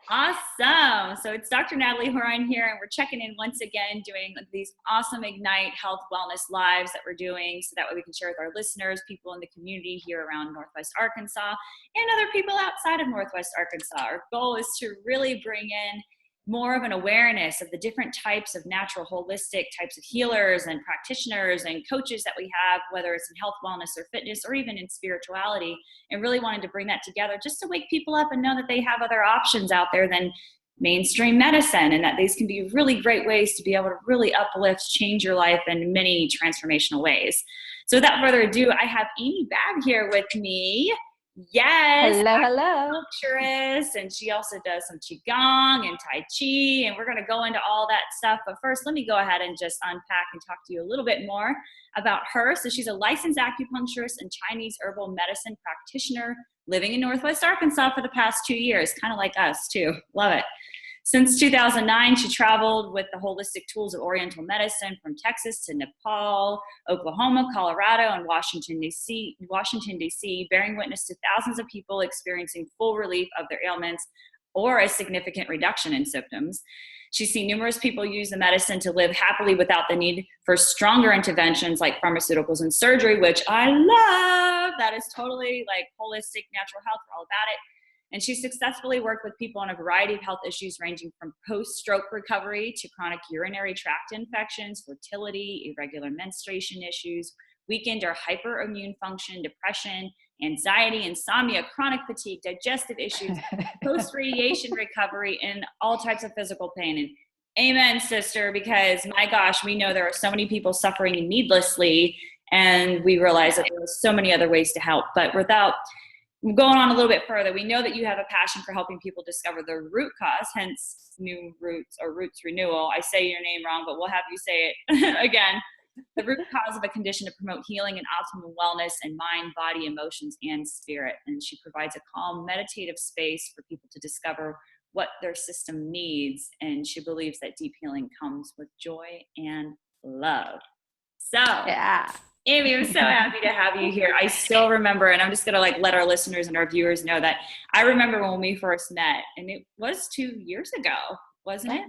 Awesome. So it's Dr. Natalie Horan here, and we're checking in once again, doing these awesome Ignite Health Wellness Lives that we're doing so that way we can share with our listeners, people in the community here around Northwest Arkansas, and other people outside of Northwest Arkansas. Our goal is to really bring in more of an awareness of the different types of natural, holistic types of healers and practitioners and coaches that we have, whether it's in health, wellness, or fitness, or even in spirituality, and really wanted to bring that together just to wake people up and know that they have other options out there than mainstream medicine, and that these can be really great ways to be able to really uplift, change your life in many transformational ways. So without further ado, I have Amy Babb here with me. Yes, hello. acupuncturist, and she also does some qigong and tai chi, and we're going to go into all that stuff. But first, let me go ahead and just unpack and talk to you a little bit more about her. So she's a licensed acupuncturist and Chinese herbal medicine practitioner living in Northwest Arkansas for the past 2 years, kind of like us too. Love it. Since 2009, she traveled with the holistic tools of Oriental medicine from Texas to Nepal, Oklahoma, Colorado, and Washington, D.C., bearing witness to thousands of people experiencing full relief of their ailments or a significant reduction in symptoms. She's seen numerous people use the medicine to live happily without the need for stronger interventions like pharmaceuticals and surgery, which I love. That is totally like holistic natural health. We're all about it. And she successfully worked with people on a variety of health issues ranging from post-stroke recovery to chronic urinary tract infections, fertility, irregular menstruation issues, weakened or hyperimmune function, depression, anxiety, insomnia, chronic fatigue, digestive issues, post-radiation recovery, and all types of physical pain. And amen, sister, because my gosh, we know there are so many people suffering needlessly, and we realize that there are so many other ways to help. But without going on a little bit further, we know that you have a passion for helping people discover the root cause, hence new roots or roots renewal. I say your name wrong, but we'll have you say it again. The root cause of a condition to promote healing and optimal wellness in mind, body, emotions, and spirit. And she provides a calm, meditative space for people to discover what their system needs. And she believes that deep healing comes with joy and love. So, yeah. Amy, I'm so happy to have you here. I still remember, and I'm just going to let our listeners and our viewers know that I remember when we first met, and it was 2 years ago, wasn't it?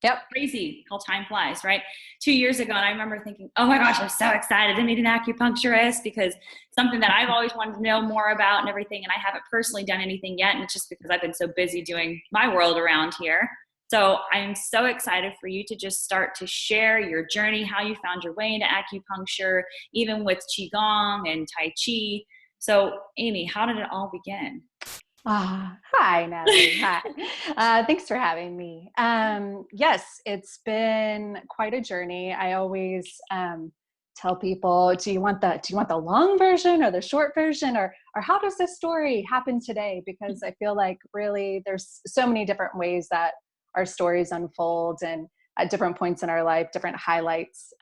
Yep. Crazy how time flies, right? 2 years ago, and I remember thinking, oh my gosh, I'm so excited to meet an acupuncturist, because something that I've always wanted to know more about and everything, and I haven't personally done anything yet, and it's just because I've been so busy doing my world around here. So I'm so excited for you to just start to share your journey, how you found your way into acupuncture, even with qigong and tai chi. So Amy, how did it all begin? Hi, Natalie. Hi. Thanks for having me. Yes, it's been quite a journey. I always tell people, do you want the long version or the short version, or how does this story happen today? Because I feel like really there's so many different ways that our stories unfold, and at different points in our life, different highlights,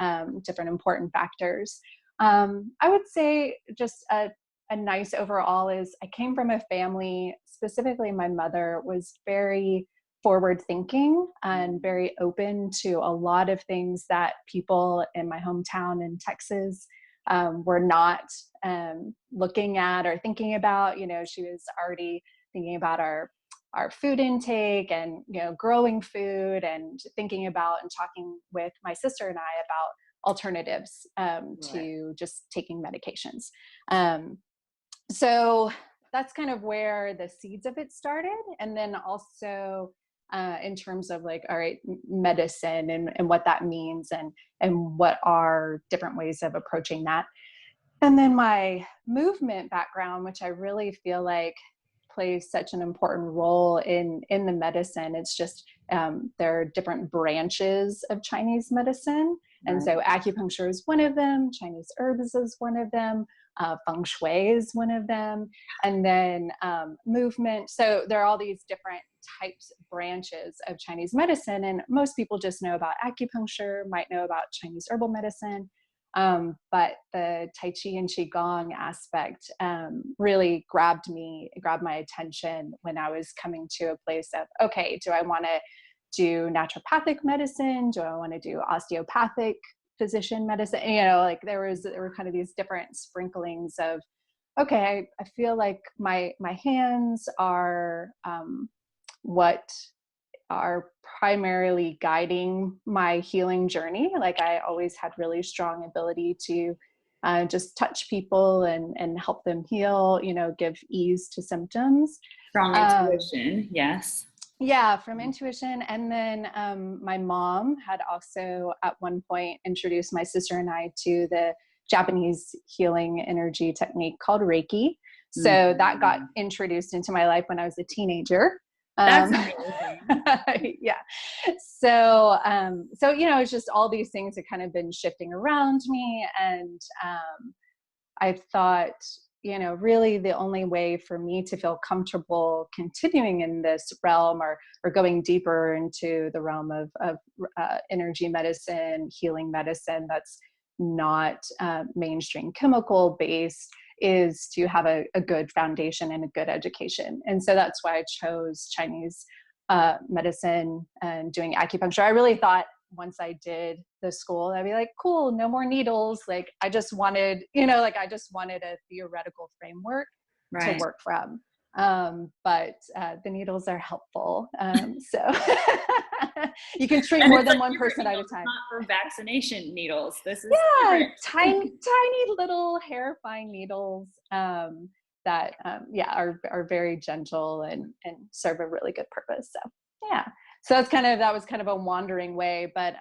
different important factors. I would say just a nice overall is I came from a family, specifically my mother was very forward thinking and very open to a lot of things that people in my hometown in Texas were not looking at or thinking about. You know, she was already thinking about our food intake and, growing food, and thinking about and talking with my sister and I about alternatives to just taking medications. So that's kind of where the seeds of it started. And then also in terms of all right, medicine and what that means, and what are different ways of approaching that. And then my movement background, which I really feel like plays such an important role in the medicine. It's just there are different branches of Chinese medicine. And so acupuncture is one of them, Chinese herbs is one of them, feng shui is one of them, and then movement. So there are all these different types, branches of Chinese medicine, and most people just know about acupuncture, might know about Chinese herbal medicine. But the Tai Chi and Qigong aspect really grabbed my attention when I was coming to a place of, okay, do I want to do naturopathic medicine? Do I want to do osteopathic physician medicine? There were kind of these different sprinklings of okay, I feel like my hands are what are primarily guiding my healing journey. Like I always had really strong ability to just touch people and help them heal, give ease to symptoms. Strong Um, intuition. Yes. yeah, from intuition. And then my mom had also at one point introduced my sister and I to the Japanese healing energy technique called Reiki. So that got Mhm. introduced into my life when I was a teenager. That's Um, amazing. yeah. So, it's just all these things have kind of been shifting around me. And I thought, really the only way for me to feel comfortable continuing in this realm or going deeper into the realm of energy medicine, healing medicine that's not mainstream chemical based is to have a good foundation and a good education. And so that's why I chose Chinese medicine and doing acupuncture. I really thought once I did the school, I'd be like, cool, no more needles. Like I just wanted, I just wanted a theoretical framework to Right. work from. But the needles are helpful. So you can treat And more it's than like one different person at a needles. It's time. not for vaccination needles. This is Yeah, different. tiny little hair fine needles that are very gentle and serve a really good purpose. So yeah, so that was kind of a wandering way, but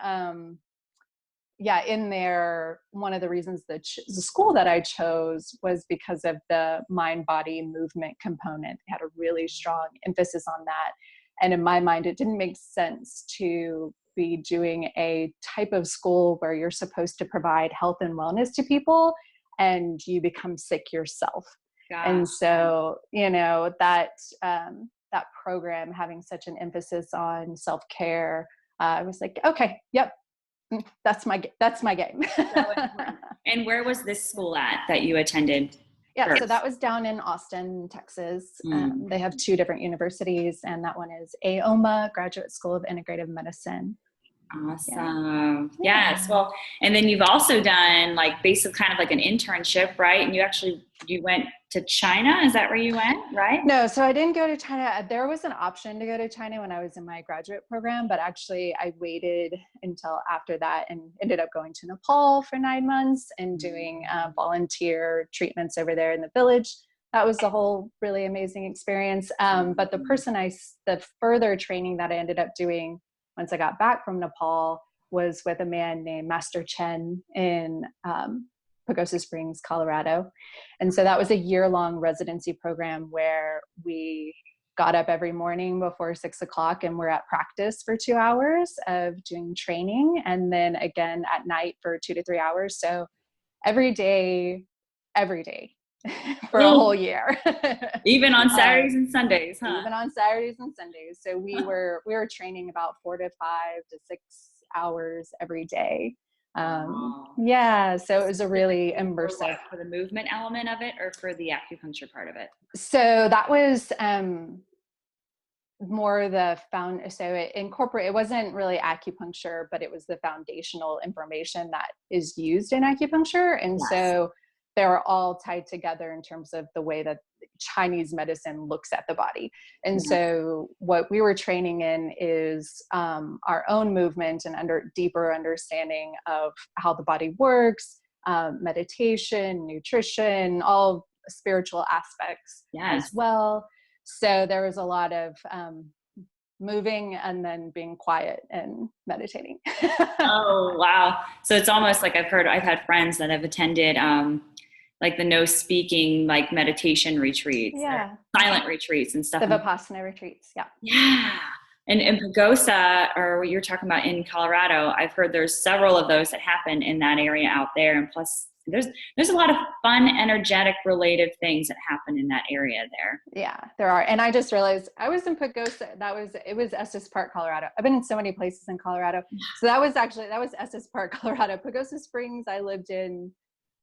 yeah, in there, one of the reasons that the school that I chose was because of the mind body movement component. It had a really strong emphasis on that. And in my mind, it didn't make sense to be doing a type of school where you're supposed to provide health and wellness to people and you become sick yourself. And Gosh. so, that program having such an emphasis on self-care, I was like, okay, yep, that's my game. So important. And where was this school at that you attended Yeah, so that first? was down in Austin, Texas. Mm. They have two different universities, and that one is AOMA, Graduate School of Integrative Medicine. Yeah. Awesome. Yes. Yeah. Well, and then you've also done like basic kind of like an internship, right? And you went to China. Is that where you went? Right? No, so I didn't go to China. There was an option to go to China when I was in my graduate program, but actually I waited until after that and ended up going to Nepal for 9 months and doing volunteer treatments over there in the village. That was a whole really amazing experience. But the further training that I ended up doing once I got back from Nepal was with a man named Master Chen in Pagosa Springs, Colorado. And so that was a year-long residency program where we got up every morning before 6 o'clock and we're at practice for 2 hours of doing training. And then again at night for 2 to 3 hours. So every day for a whole year. Even on um, Saturdays and Sundays, huh? even on Saturdays and Sundays. So we were training about 4 to 5 to 6 hours every day. Wow. Yeah, so it was a really For immersive. what? For the movement element of it or for the acupuncture part of it? So that was more it wasn't really acupuncture, but it was the foundational information that is used in acupuncture. And Yes. so they were all tied together in terms of the way that Chinese medicine looks at the body. And Yeah. so what we were training in is our own movement and deeper understanding of how the body works, meditation, nutrition, all spiritual aspects as Yes. well. So there was a lot of moving and then being quiet and meditating. Oh, wow. So it's almost like I've had friends that have attended like the no speaking, like meditation retreats or Yeah. silent retreats and stuff. The Vipassana retreats. Yeah. Yeah. And in Pagosa, or what you're talking about in Colorado, I've heard there's several of those that happen in that area out there. And plus there's a lot of fun, energetic related things that happen in that area there. Yeah, there are. And I just realized I was in Pagosa. It was Estes Park, Colorado. I've been in so many places in Colorado. So that was Estes Park, Colorado. Pagosa Springs, I lived in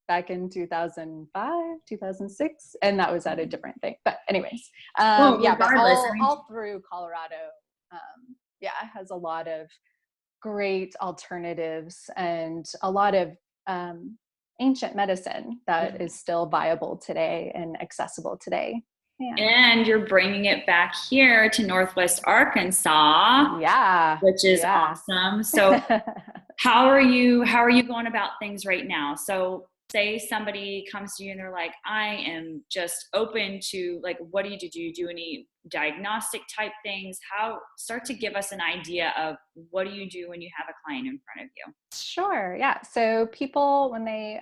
back in 2005, 2006, and that was at a different thing. But anyways, Well, yeah, but regardless, I mean, all through Colorado, yeah, it has a lot of great alternatives and a lot of ancient medicine that is still viable today and accessible today. Yeah. And you're bringing it back here to Northwest Arkansas, Yeah. which is Yeah. awesome. So how are you going about things right now? So say somebody comes to you and they're like, I am just open to, like, what do you do? Do you do any diagnostic type things? Start to give us an idea of what do you do when you have a client in front of you? Sure. Yeah. So people, when they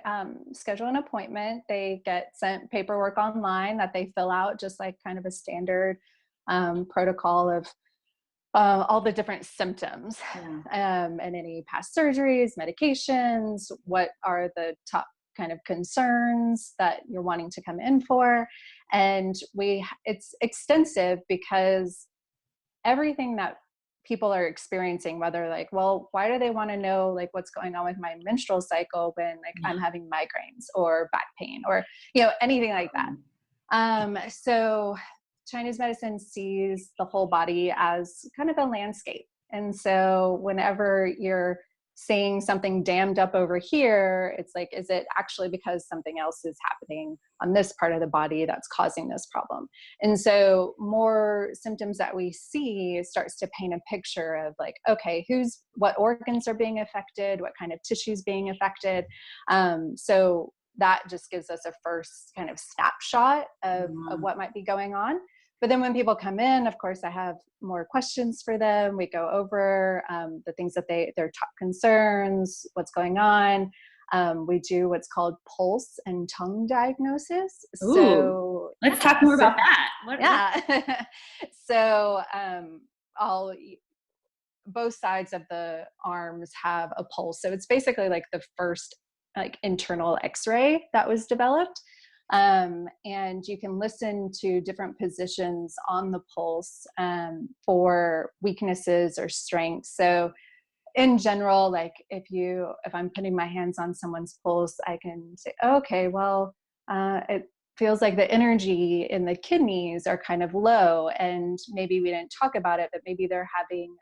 schedule an appointment, they get sent paperwork online that they fill out, just like kind of a standard protocol of all the different symptoms and any past surgeries, medications, what are the top kind of concerns that you're wanting to come in for. And it's extensive because everything that people are experiencing, whether like, well, why do they want to know like what's going on with my menstrual cycle when like I'm having migraines or back pain or, anything like that. So Chinese medicine sees the whole body as kind of a landscape. And so whenever you're seeing something dammed up over here, it's like, is it actually because something else is happening on this part of the body that's causing this problem? And so more symptoms that we see starts to paint a picture of like, okay, what organs are being affected, what kind of tissues being affected. So that just gives us a first kind of snapshot of what might be going on. But then when people come in, of course, I have more questions for them. We go over the things that their top concerns, what's going on. We do what's called pulse and tongue diagnosis. Ooh, so let's talk more about that. So both sides of the arms have a pulse. So it's basically like the first like internal X-ray that was developed. And you can listen to different positions on the pulse for weaknesses or strengths. So in general, like if I'm putting my hands on someone's pulse, I can say, okay, well, it feels like the energy in the kidneys are kind of low, and maybe we didn't talk about it, but maybe they're having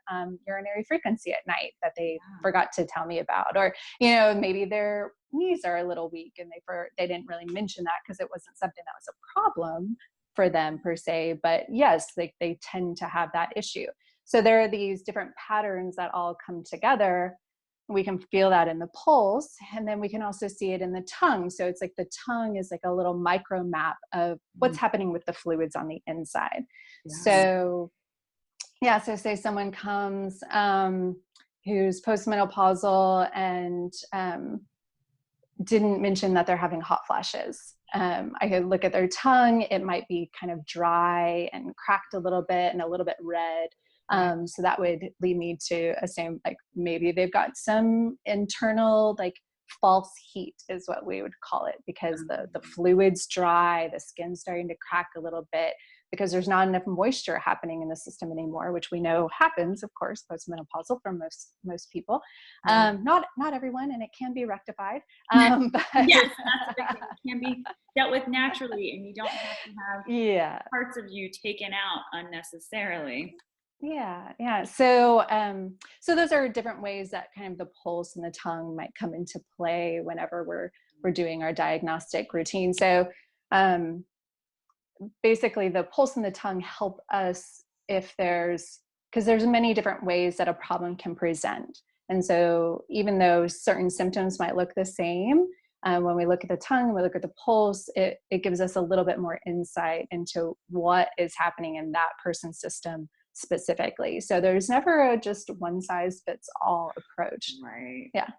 urinary frequency at night that they forgot to tell me about, or maybe their knees are a little weak and they didn't really mention that because it wasn't something that was a problem for them per se, but yes, they tend to have that issue. So there are these different patterns that all come together. We can feel that in the pulse, and then we can also see it in the tongue. So it's like the tongue is like a little micro map of what's happening with the fluids on the inside. So say someone comes who's postmenopausal and didn't mention that they're having hot flashes. I could look at their tongue. It might be kind of dry and cracked a little bit and a little bit red. So that would lead me to assume like maybe they've got some internal like false heat is what we would call it, because the fluid's dry, the skin's starting to crack a little bit because there's not enough moisture happening in the system anymore, which we know happens, of course, postmenopausal for most people. Not everyone, and it can be rectified. But yes, that's a big thing. It can be dealt with naturally, and you don't have to have parts of you taken out unnecessarily. Yeah. So those are different ways that kind of the pulse and the tongue might come into play whenever we're doing our diagnostic routine. So basically the pulse and the tongue help us because there's many different ways that a problem can present. And so even though certain symptoms might look the same, when we look at the tongue, we look at the pulse, it gives us a little bit more insight into what is happening in that person's system specifically. So there's never a just one size fits all approach. Right. Yeah.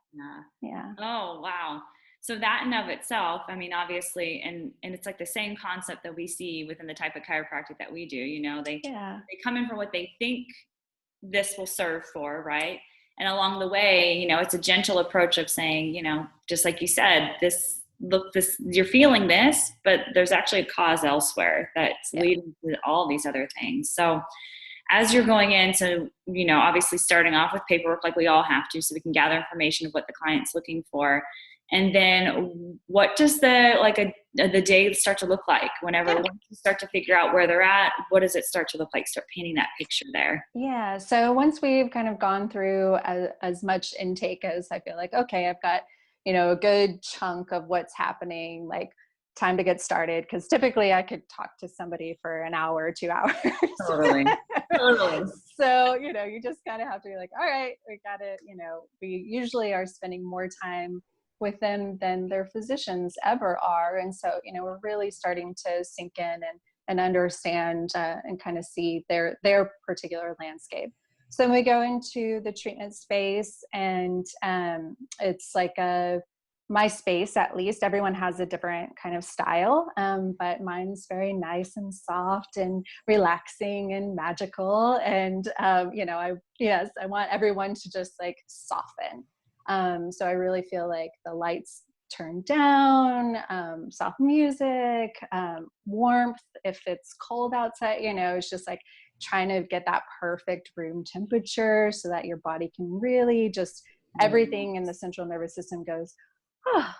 Oh, wow. So that in of itself, I mean, obviously, and it's like the same concept that we see within the type of chiropractic that we do, they come in for what they think this will serve for, right? And along the way, it's a gentle approach of saying, just like you said, you're feeling this, but there's actually a cause elsewhere that's leading to all these other things. So as you're going into, obviously starting off with paperwork like we all have to, so we can gather information of what the client's looking for. And then what does the day start to look like once you start to figure out where they're at? What does it start to look like? Start painting that picture there. Yeah. So once we've kind of gone through as much intake as I feel like, okay, I've got, a good chunk of what's happening, like time to get started. Because typically I could talk to somebody for an hour or 2 hours. Totally. Totally. So, you just kind of have to be like, all right, we got it. We usually are spending more time with them than their physicians ever are. And so, we're really starting to sink in and understand and kind of see their particular landscape. So then we go into the treatment space, and it's like my space, at least. Everyone has a different kind of style, but mine's very nice and soft and relaxing and magical. And I want everyone to just like soften. So I really feel like the lights turn down, soft music, warmth. If it's cold outside, it's just like trying to get that perfect room temperature so that your body can really just, everything in the central nervous system goes, oh,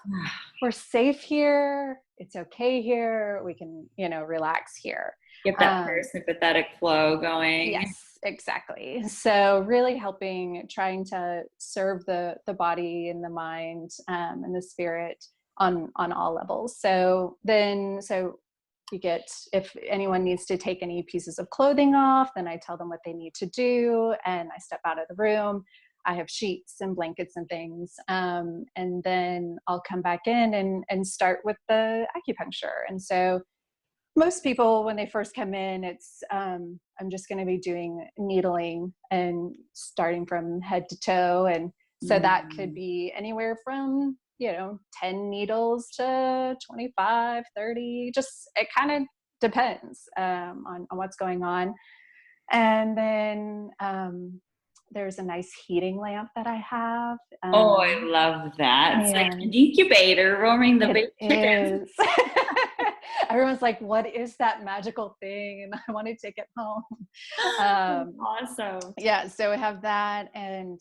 we're safe here. It's okay here. We can, relax here. Get that parasympathetic flow going. Yes, exactly. So really helping, trying to serve the body and the mind and the spirit on all levels. So you get, if anyone needs to take any pieces of clothing off, then I tell them what they need to do, and I step out of the room. I have sheets and blankets and things. And then I'll come back in and start with the acupuncture. And so most people, when they first come in, it's, I'm just going to be doing needling and starting from head to toe. And so that could be anywhere from, 10 needles to 25, 30, just, it kind of depends on what's going on. And then there's a nice heating lamp that I have. I love that. It's like an incubator roaming the big chickens. Everyone's like, what is that magical thing? And I want to take it home. Awesome. Yeah. So we have that. And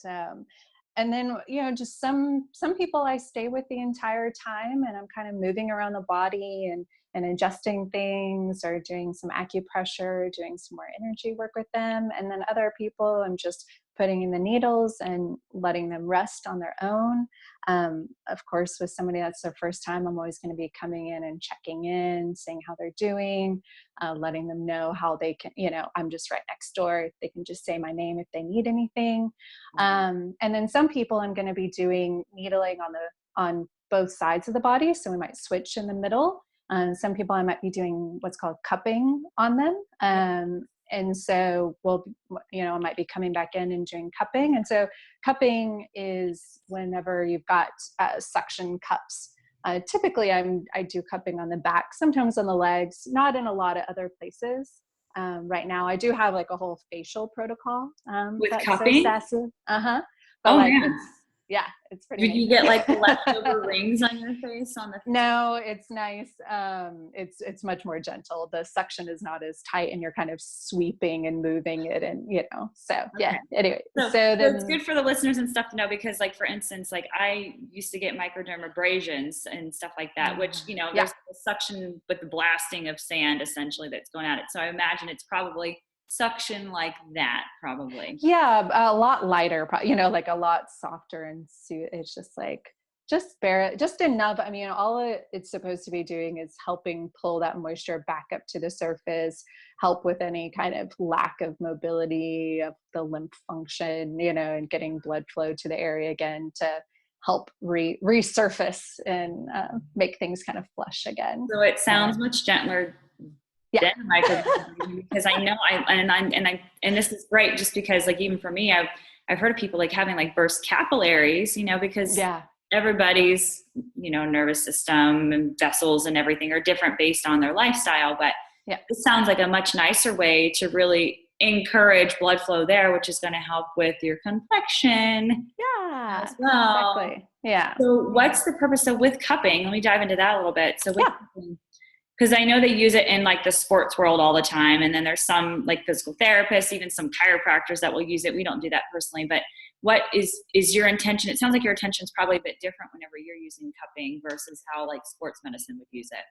then, just some people I stay with the entire time, and I'm kind of moving around the body and adjusting things, or doing some acupressure, doing some more energy work with them. And then other people, I'm just putting in the needles and letting them rest on their own. Of course, with somebody that's their first time, I'm always going to be coming in and checking in, seeing how they're doing, letting them know how they can, I'm just right next door. They can just say my name if they need anything. And then some people I'm going to be doing needling on both sides of the body. So we might switch in the middle. Some people I might be doing what's called cupping on them. And so I might be coming back in and doing cupping. And so cupping is whenever you've got suction cups. Typically I do cupping on the back, sometimes on the legs, not in a lot of other places. Right now I do have like a whole facial protocol. With that's cupping? So sassy. But oh, like, man. it's pretty Did amazing. you get like leftover rings on your face on the? No, it's nice. It's much more gentle. The suction is not as tight, and you're kind of sweeping and moving it, and so yeah. Anyway, so then it's good for the listeners and stuff to know, because like, for instance, like I used to get microdermabrasions and stuff like that, which there's a suction with the blasting of sand essentially that's going at it. So I imagine it's probably suction like that, probably. Yeah, a lot lighter, like a lot softer, and it's just like, just enough. I mean, all it's supposed to be doing is helping pull that moisture back up to the surface, help with any kind of lack of mobility of the lymph function, and getting blood flow to the area again to help resurface and make things kind of flush again. So it sounds much gentler than microdermabrasion, because I know and this is great, just because like, even for me, I've heard of people like having like burst capillaries, because everybody's, nervous system and vessels and everything are different based on their lifestyle. But it sounds like a much nicer way to really encourage blood flow there, which is going to help with your complexion as well. Exactly. Yeah. So what's the purpose? So with cupping, let me dive into that a little bit. So with cupping, because I know they use it in like the sports world all the time. And then there's some like physical therapists, even some chiropractors that will use it. We don't do that personally, but what is your intention? It sounds like your intention is probably a bit different whenever you're using cupping versus how like sports medicine would use it.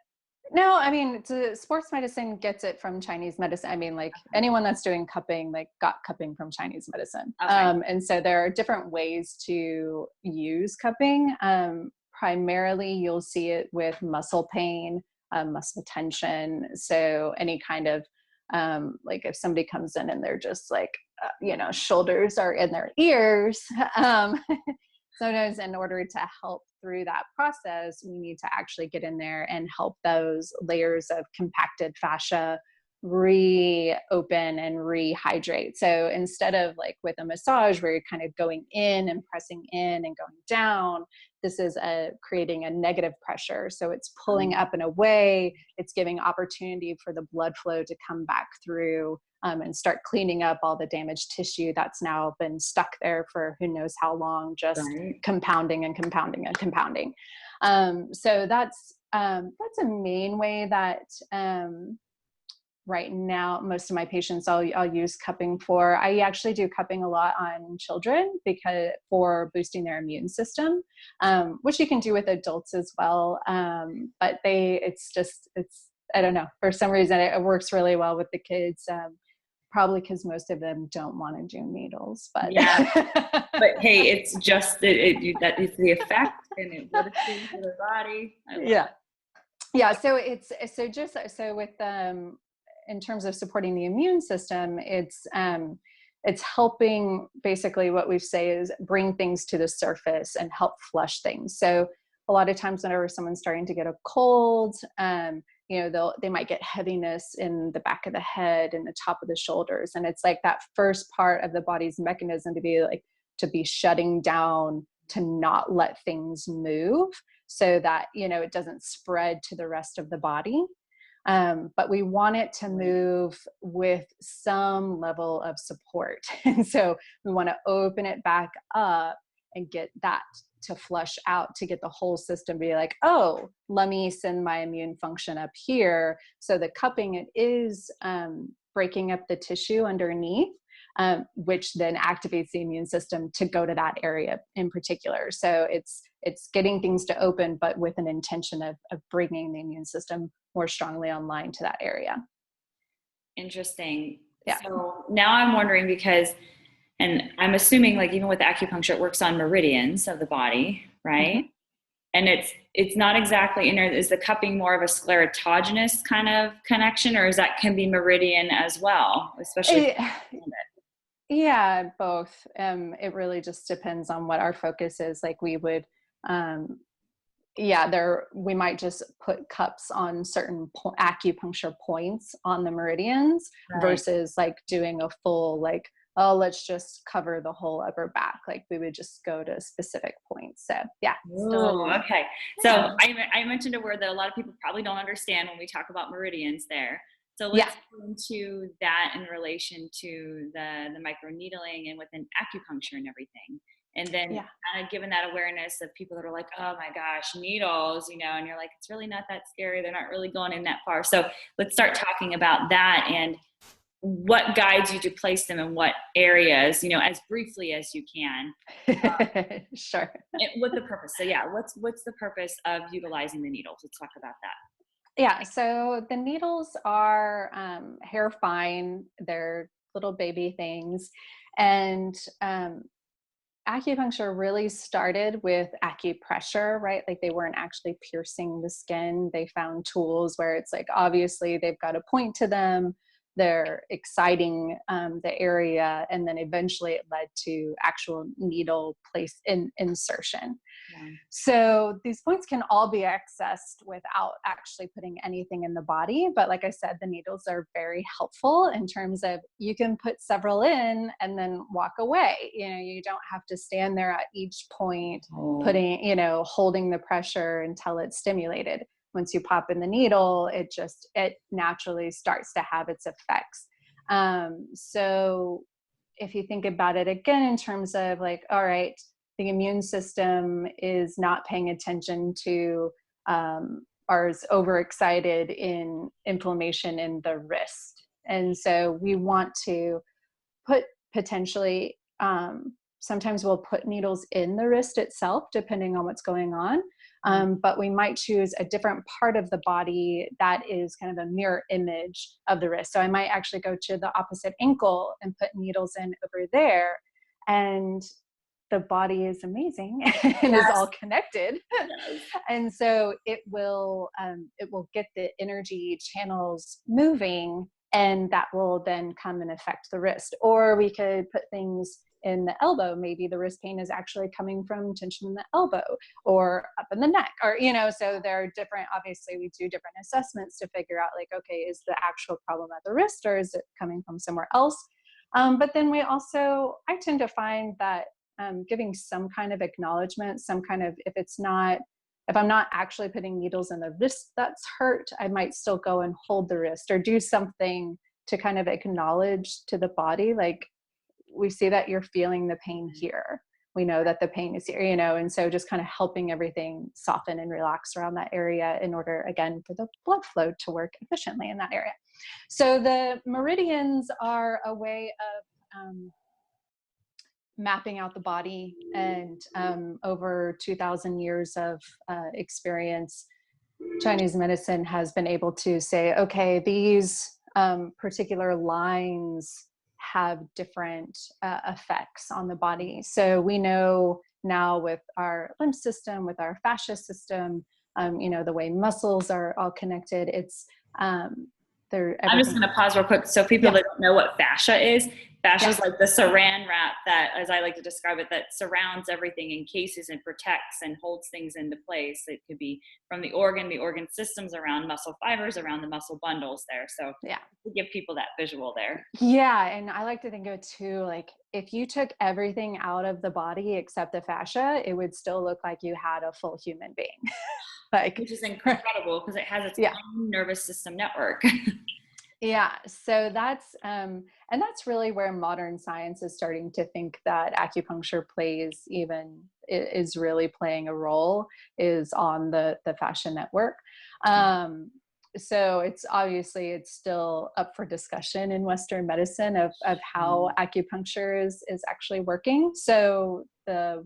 No, I mean, sports medicine gets it from Chinese medicine. I mean, like anyone that's doing cupping, like got cupping from Chinese medicine. And so there are different ways to use cupping. primarily you'll see it with muscle pain, muscle tension. So any kind of, like if somebody comes in and they're just like, shoulders are in their ears. Sometimes in order to help through that process, we need to actually get in there and help those layers of compacted fascia reopen and rehydrate. So instead of like with a massage where you're kind of going in and pressing in and going down, this is creating a negative pressure. So it's pulling up and away. It's giving opportunity for the blood flow to come back through, and start cleaning up all the damaged tissue that's now been stuck there for who knows how long, just compounding and compounding and compounding. So that's a main way that right now most of my patients I'll use cupping for. I actually do cupping a lot on children because for boosting their immune system, which you can do with adults as well. But it's I don't know, for some reason it works really well with the kids. Probably because most of them don't want to do needles, but yeah. But hey, it's just that it's the effect and what it's doing for the body. Yeah. So so with in terms of supporting the immune system, it's helping, basically what we say is bring things to the surface and help flush things. So a lot of times whenever someone's starting to get a cold, they might get heaviness in the back of the head and the top of the shoulders. And it's like that first part of the body's mechanism to be shutting down, to not let things move so that, it doesn't spread to the rest of the body. But we want it to move with some level of support. And so we want to open it back up and get that to flush out, to get the whole system be like, oh, let me send my immune function up here. So the cupping, it is breaking up the tissue underneath, which then activates the immune system to go to that area in particular. So it's getting things to open, but with an intention of bringing the immune system more strongly online to that area. Interesting. Yeah. So now I'm wondering and I'm assuming like even with acupuncture, it works on meridians of the body, right? Mm-hmm. And it's not exactly is the cupping more of a sclerotogenous kind of connection, or can be meridian as well, especially? Yeah, both. It really just depends on what our focus is. Like we would, we might just put cups on certain acupuncture points on the meridians, right, versus like doing a full let's just cover the whole upper back. Like we would just go to specific points. So yeah. Ooh, okay. So I mentioned a word that a lot of people probably don't understand when we talk about meridians there. So let's go into that in relation to the microneedling and within acupuncture and everything. And then kind of given that awareness of people that are like, oh my gosh, needles, and you're like, it's really not that scary. They're not really going in that far. So let's start talking about that and what guides you to place them in what areas, as briefly as you can. Sure. With the purpose. So what's the purpose of utilizing the needles? Let's talk about that. Yeah. So the needles are hair fine. They're little baby things. And acupuncture really started with acupressure, right? Like they weren't actually piercing the skin. They found tools where it's like, obviously they've got a point to them. They're exciting the area, and then eventually it led to actual needle place insertion. Yeah. So these points can all be accessed without actually putting anything in the body. But like I said, the needles are very helpful in terms of you can put several in and then walk away. You don't have to stand there at each point, putting, holding the pressure until it's stimulated. Once you pop in the needle, it naturally starts to have its effects. So if you think about it again in terms of like, all right, the immune system is not paying attention to or is overexcited in inflammation in the wrist. And so we want to put potentially, sometimes we'll put needles in the wrist itself, depending on what's going on. But we might choose a different part of the body that is kind of a mirror image of the wrist. So I might actually go to the opposite ankle and put needles in over there. And the body is amazing and is Yes. all connected. Yes. And so it will get the energy channels moving, and that will then come and affect the wrist. Or we could put things in the elbow. Maybe the wrist pain is actually coming from tension in the elbow or up in the neck, or, so there are different, obviously we do different assessments to figure out like, okay, is the actual problem at the wrist or is it coming from somewhere else? But then I tend to find that giving some kind of acknowledgement, some kind of, if I'm not actually putting needles in the wrist that's hurt, I might still go and hold the wrist or do something to kind of acknowledge to the body, like, we see that you're feeling the pain here. We know that the pain is here, and so just kind of helping everything soften and relax around that area in order, again, for the blood flow to work efficiently in that area. So the meridians are a way of mapping out the body, and over 2,000 years of experience, Chinese medicine has been able to say, okay, these particular lines have different effects on the body. So we know now with our lymph system, with our fascia system, the way muscles are all connected, it's I'm just going to pause real quick. So people that don't know what fascia is is like the saran wrap that, as I like to describe it, that surrounds everything, encases and protects and holds things into place. It could be from the organ systems around muscle fibers, around the muscle bundles there. So to give people that visual there. Yeah. And I like to think of it too, like if you took everything out of the body except the fascia, it would still look like you had a full human being. Which is incredible because it has its own nervous system network. Yeah. So that's really where modern science is starting to think that acupuncture is really playing a role, is on the fascia network. So it's still up for discussion in Western medicine of how acupuncture is actually working. So the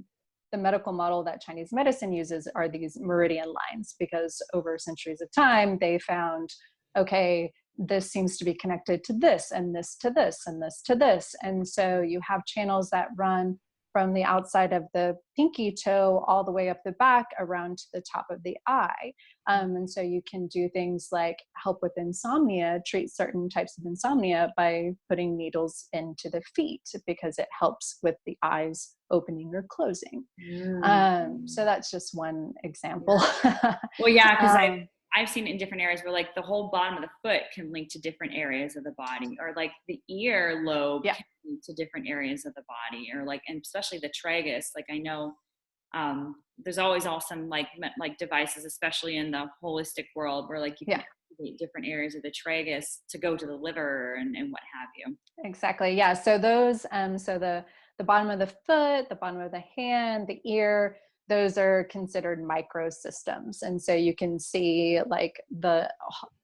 medical model that Chinese medicine uses are these meridian lines, because over centuries of time, they found, okay, this seems to be connected to this and this to this and this to this. And so you have channels that run from the outside of the pinky toe all the way up the back around to the top of the eye. And so you can do things like help with insomnia, treat certain types of insomnia by putting needles into the feet, because it helps with the eyes opening or closing. So that's just one example. Well, yeah, because I've seen it in different areas where like the whole bottom of the foot can link to different areas of the body, or like the ear lobe can link to different areas of the body, or like, and especially the tragus. Like I know there's always awesome like devices, especially in the holistic world, where like you can activate different areas of the tragus to go to the liver and what have you. Exactly. Yeah. So those, so the bottom of the foot, the bottom of the hand, the ear, those are considered microsystems. And so you can see like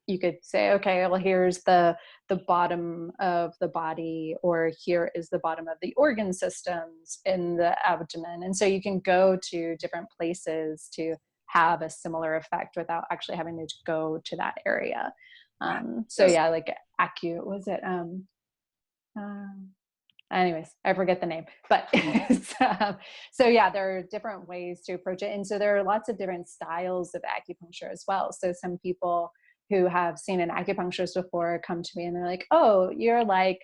you could say, okay, well, here's the bottom of the body, or here is the bottom of the organ systems in the abdomen. And so you can go to different places to have a similar effect without actually having to go to that area. So yeah, like anyways, I forget the name, but so yeah, there are different ways to approach it. And so there are lots of different styles of acupuncture as well. So some people who have seen an acupuncturist before come to me and they're like, oh, you're like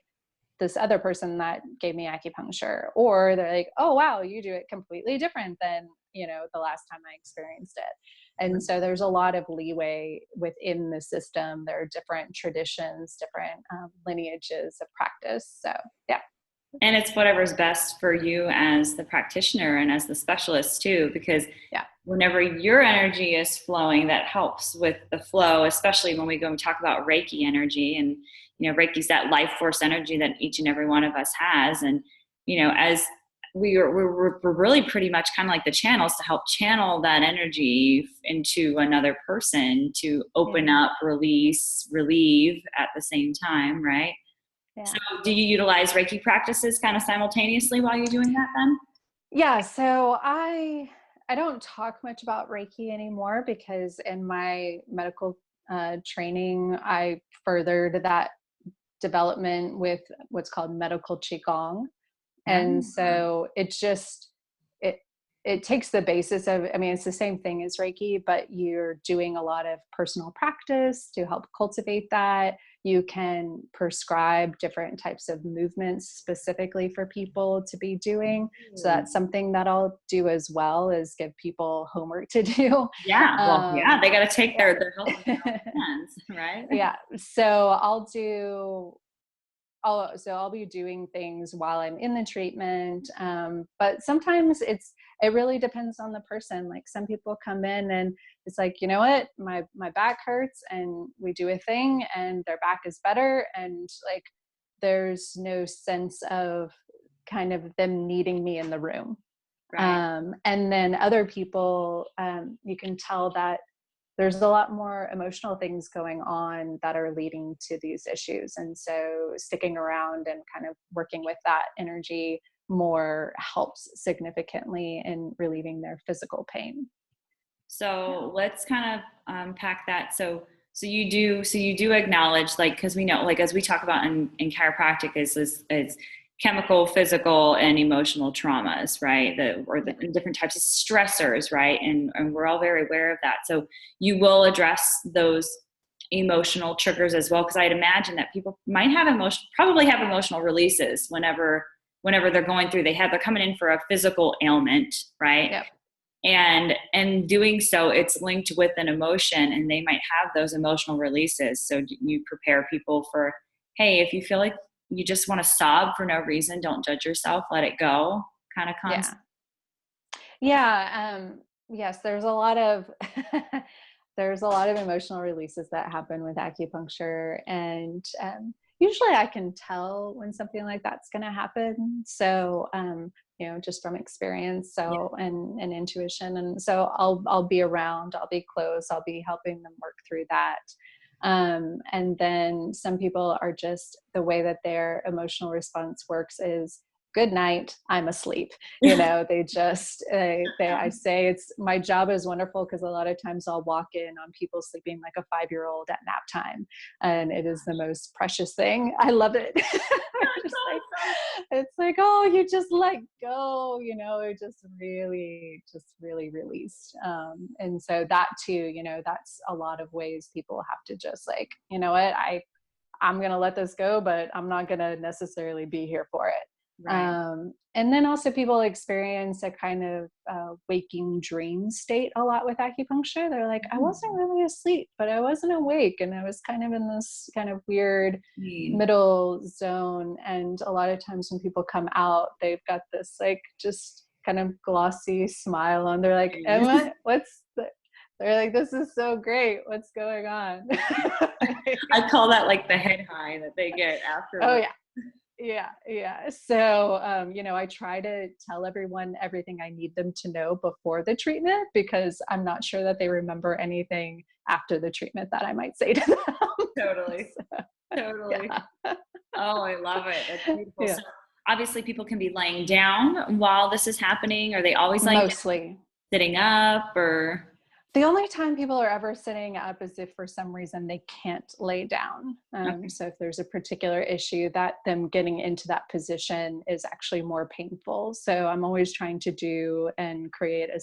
this other person that gave me acupuncture. Or they're like, oh, wow, you do it completely different than, the last time I experienced it. And so there's a lot of leeway within the system. There are different traditions, different lineages of practice. So yeah. And it's whatever's best for you as the practitioner and as the specialist too, because whenever your energy is flowing, that helps with the flow, especially when we go and talk about Reiki energy. And, Reiki's that life force energy that each and every one of us has. And, as we're really pretty much kind of like the channels to help channel that energy into another person to open up, release, relieve at the same time, right? Yeah. So do you utilize Reiki practices kind of simultaneously while you're doing that then? Yeah, so I don't talk much about Reiki anymore, because in my medical training, I furthered that development with what's called medical Qigong. And so it's just, it takes the basis of, I mean, it's the same thing as Reiki, but you're doing a lot of personal practice to help cultivate that. You can prescribe different types of movements specifically for people to be doing. So that's something that I'll do as well, is give people homework to do. Yeah. Well, yeah, they got to take Yeah. their health in their own hands, right? Yeah. So I'll be doing things while I'm in the treatment. But sometimes it really depends on the person. Like some people come in and it's like, you know what, my back hurts, and we do a thing and their back is better. And like, there's no sense of kind of them needing me in the room. Right. And then other people, you can tell that there's a lot more emotional things going on that are leading to these issues. And so sticking around and kind of working with that energy more helps significantly in relieving their physical pain. So let's kind of unpack that. So you do acknowledge, like, because we know, like, as we talk about in chiropractic, is chemical, physical, and emotional traumas, right? The different types of stressors, right? And we're all very aware of that. So you will address those emotional triggers as well, because I'd imagine that people might have probably have emotional releases whenever they're going through. They're coming in for a physical ailment, right? Yep. And doing so, it's linked with an emotion, and they might have those emotional releases. So you prepare people for, hey, if you feel like you just want to sob for no reason, don't judge yourself, let it go, kind of concept. Yeah. Yes, there's a lot of there's a lot of emotional releases that happen with acupuncture, and usually I can tell when something like that's going to happen. So just from experience, so and intuition, and so I'll be around, I'll be close, I'll be helping them work through that. And then some people are just, the way that their emotional response works is, good night, I'm asleep. They just, I say, it's, my job is wonderful because a lot of times I'll walk in on people sleeping like a 5-year-old at nap time. And it is the most precious thing. I love it. It's like, oh, you just let go, it just really released. And so that too, that's a lot of ways people have to just like, you know what, I'm going to let this go, but I'm not going to necessarily be here for it. Right. And then also people experience a kind of waking dream state a lot with acupuncture. They're like, I wasn't really asleep, but I wasn't awake. And I was kind of in this kind of weird middle zone. And a lot of times when people come out, they've got this like just kind of glossy smile on. They're like, Emma, they're like, this is so great. What's going on? I call that like the head high that they get after. Oh, yeah. Yeah. So, I try to tell everyone everything I need them to know before the treatment, because I'm not sure that they remember anything after the treatment that I might say to them. Totally. Totally. Yeah. Oh, I love it. That's beautiful. Yeah. So obviously people can be laying down while this is happening. Are they always laying down, sitting up, or? The only time people are ever sitting up is if for some reason they can't lay down. Okay. So if there's a particular issue, that them getting into that position is actually more painful. So I'm always trying to do and create a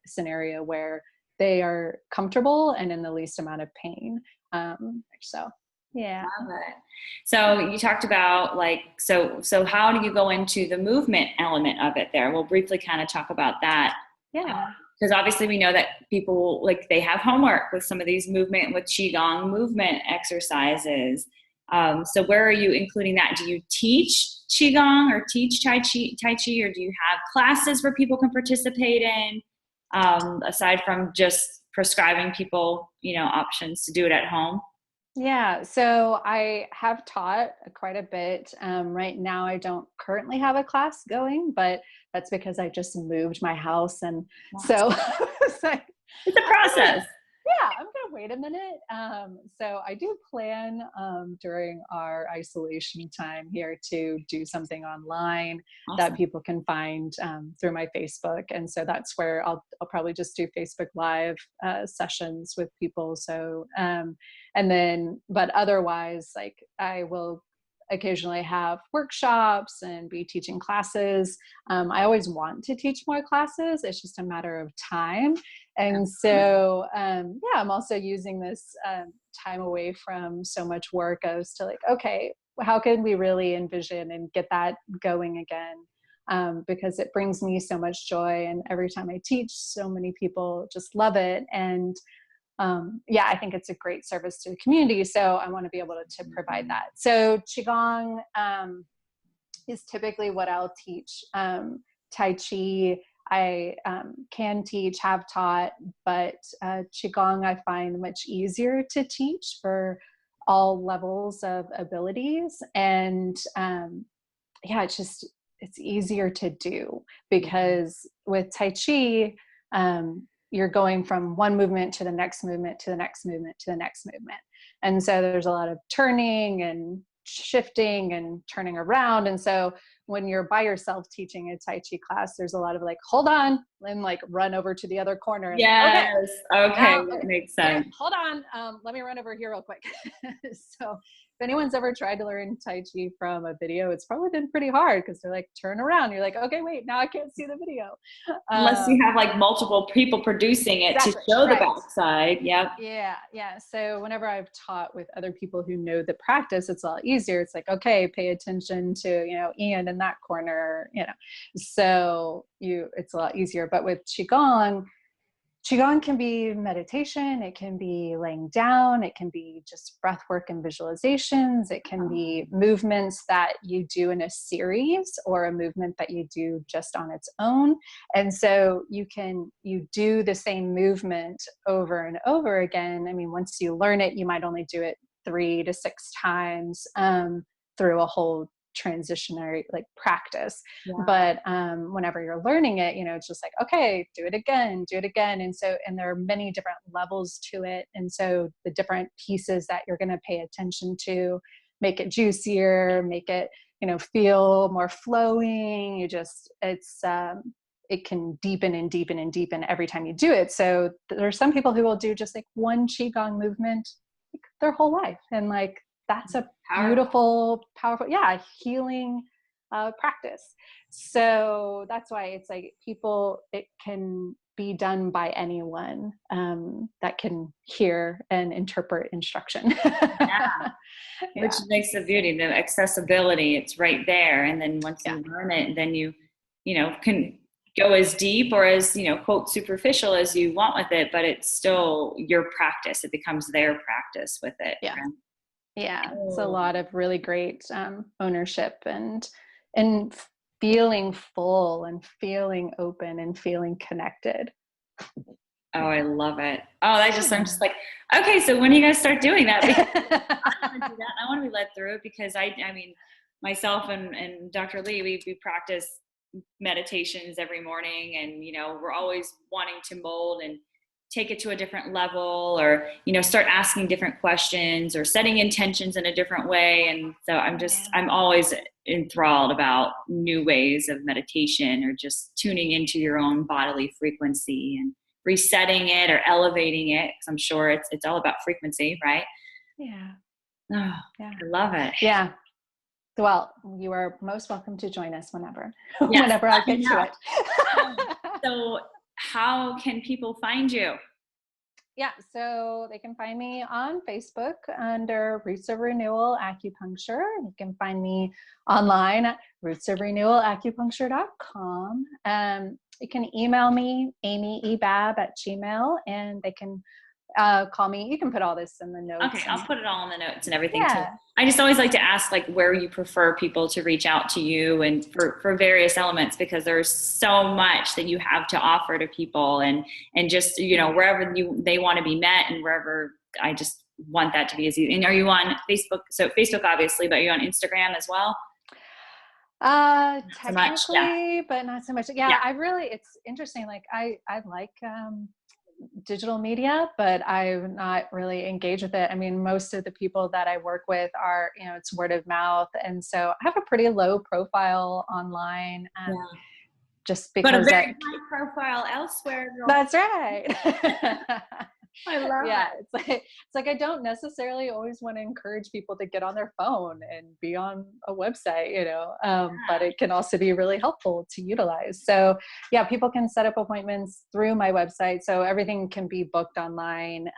scenario where they are comfortable and in the least amount of pain. Yeah. Love it. So you talked about so how do you go into the movement element of it there? We'll briefly kind of talk about that. Yeah. Because obviously we know that people, like, they have homework with some of these with Qigong movement exercises. So where are you including that? Do you teach Qigong or teach Tai Chi, or do you have classes where people can participate in, aside from just prescribing people, options to do it at home? Yeah, so I have taught quite a bit. Right now, I don't currently have a class going, but that's because I just moved my house. And so it's a process. I'm going to wait a minute. So I do plan during our isolation time here to do something online that people can find through my Facebook. And so that's where I'll probably just do Facebook Live sessions with people. So, and then, but otherwise, like I will occasionally have workshops and be teaching classes. I always want to teach more classes. It's just a matter of time. And so, I'm also using this time away from so much work as to like, okay, how can we really envision and get that going again? Because it brings me so much joy. And every time I teach, so many people just love it. And I think it's a great service to the community. So I want to be able to provide that. So Qigong is typically what I'll teach. Tai Chi, I can teach, have taught, but Qigong I find much easier to teach for all levels of abilities. And it's easier to do, because with Tai Chi, you're going from one movement to the next movement to the next movement to the next movement. And so there's a lot of turning and shifting and turning around. And so when you're by yourself teaching a Tai Chi class, there's a lot of like, hold on, and like run over to the other corner. And Yes. Okay. That okay, makes sense. hold on. Let me run over here real quick. So if anyone's ever tried to learn Tai Chi from a video, it's probably been pretty hard, because they're like, turn around. You're like, okay, wait, now I can't see the video. Unless you have like multiple people producing it to show the backside. Yep. Yeah. So whenever I've taught with other people who know the practice, it's a lot easier. It's like, okay, pay attention to, Ian in that corner, so it's a lot easier. But with Qigong can be meditation, it can be laying down, it can be just breath work and visualizations, it can be movements that you do in a series, or a movement that you do just on its own. And so you do the same movement over and over again. I mean, once you learn it, you might only do it 3 to 6 times through a whole transitionary like practice. But whenever you're learning it, it's just like, okay, do it again. And there are many different levels to it. And so the different pieces that you're going to pay attention to make it juicier, make it, feel more flowing. It can deepen and deepen and deepen every time you do it. So there's some people who will do just like one Qigong movement like their whole life. And like, that's a beautiful, powerful, healing practice. So that's why it's like it can be done by anyone that can hear and interpret instruction. Which makes the beauty, the accessibility. It's right there. And then once you learn it, then you can go as deep or as, quote, superficial as you want with it, but it's still your practice. It becomes their practice with it. Yeah. Yeah, it's a lot of really great ownership and feeling full and feeling open and feeling connected. Oh, I love it. Oh, I'm just like, okay, so when are you going to start doing that? Because I want to do that. I want to be led through it, because I mean, myself and Dr. Lee, we practice meditations every morning, and, we're always wanting to mold and take it to a different level, or, start asking different questions or setting intentions in a different way. And so I'm always enthralled about new ways of meditation, or just tuning into your own bodily frequency and resetting it or elevating it. Cause I'm sure it's all about frequency, right? Yeah. Oh, yeah. I love it. Yeah. Well, you are most welcome to join us whenever I get to it. So how can people find you? Yeah, so they can find me on Facebook under Roots of Renewal Acupuncture. You can find me online at rootsofrenewalacupuncture.com. You can email me, amyebab@gmail, and they can call me. You can put all this in the notes. Okay, I'll put it all in the notes and everything too. I just always like to ask like where you prefer people to reach out to you, and for various elements, because there's so much that you have to offer to people, and just, wherever they want to be met, and wherever, I just want that to be as easy. And are you on Facebook? So Facebook obviously, but are you on Instagram as well? Technically, but not so much. It's interesting. Like I like digital media, but I'm not really engaged with it. I mean, most of the people that I work with are, it's word of mouth. And so I have a pretty low profile online. Just because but a very high profile elsewhere. That's right. I love Yeah, it. it's like I don't necessarily always want to encourage people to get on their phone and be on a website, but it can also be really helpful to utilize. So yeah, people can set up appointments through my website, so everything can be booked online.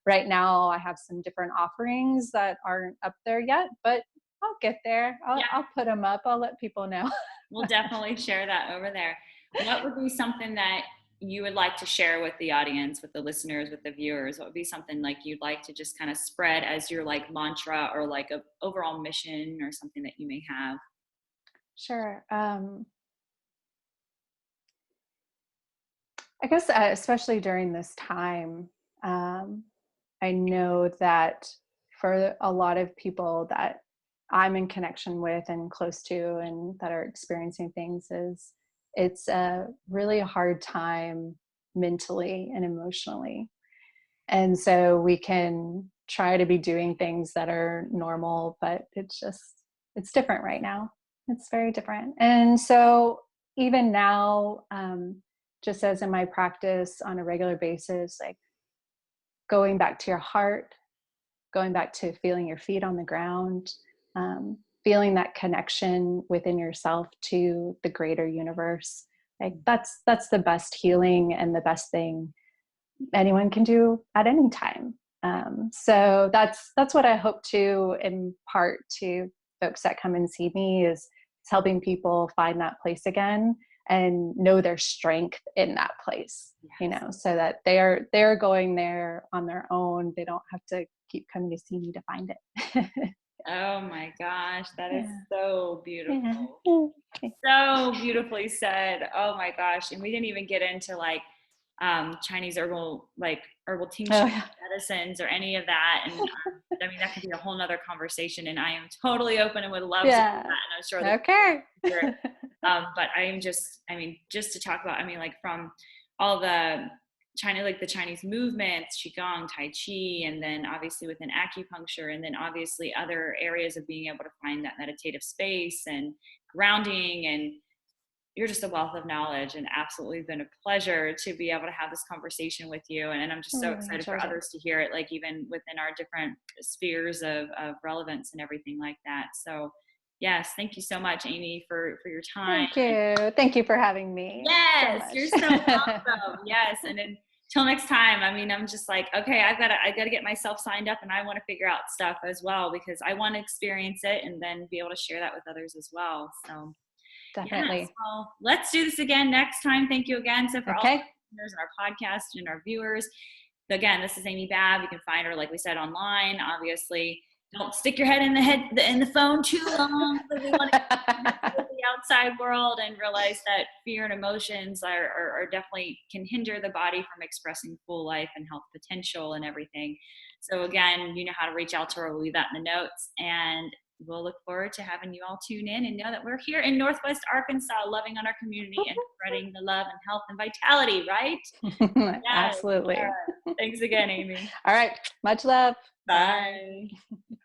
Right now, I have some different offerings that aren't up there yet, but I'll get there. Yeah, I'll put them up. I'll let people know. we'll definitely share that over there. What would be something that you would like to share with the audience, with the listeners, with the viewers? What would be something like you'd like to just kind of spread as your like mantra or like a overall mission or something that you may have? Sure. I guess, especially during this time, um, I know that for a lot of people that I'm in connection with and close to and that are experiencing things, is it's a really hard time mentally and emotionally. And so we can try to be doing things that are normal, but it's different right now. It's very different. And so even now, just as in my practice on a regular basis, like going back to your heart, going back to feeling your feet on the ground, feeling that connection within yourself to the greater universe. Like that's the best healing and the best thing anyone can do at any time. So that's what I hope to impart to folks that come and see me, is helping people find that place again and know their strength in that place, Yes. so that they're going there on their own. They don't have to keep coming to see me to find it. Oh my gosh, that is Yeah. so Yeah. beautiful. Okay. So beautifully said. Oh my gosh. And we didn't even get into like Chinese herbal Oh tinctures, yeah. medicines, or any of that. And I mean, that could be a whole nother conversation. And I am totally open and would love to do that. Yeah. And I'm sure the Okay. future. But just to talk about, like from all the the Chinese movements, Qigong, Tai Chi, and then obviously within acupuncture, and then obviously other areas of being able to find that meditative space and grounding. And you're just a wealth of knowledge, and absolutely been a pleasure to be able to have this conversation with you. And I'm just so Really excited for enjoyed it. others to hear it, like even within our different spheres of relevance and everything like that. So yes, thank you so much, Amy, for your time. Thank you. Thank you for having me so Yes, you're much. so welcome. Yes, and then till next time. I'm just like, okay, I gotta get myself signed up, and I want to figure out stuff as well, because I want to experience it and then be able to share that with others as well. So yes, Definitely. well, let's do this again next time. Thank you again. So for all Okay. the listeners and our podcast and our viewers, again, this is Amy Babb. You can find her, like we said, online. Obviously, don't stick your head in the phone too long, because we want to connect with the outside world and realize that fear and emotions are definitely can hinder the body from expressing full life and health potential and everything. So again, you know how to reach out to her. We'll leave that in the notes, and we'll look forward to having you all tune in and know that we're here in Northwest Arkansas, loving on our community and spreading the love and health and vitality, right? Yes. All Absolutely. right. Thanks again, Amy. All right. Much love. Bye. Bye.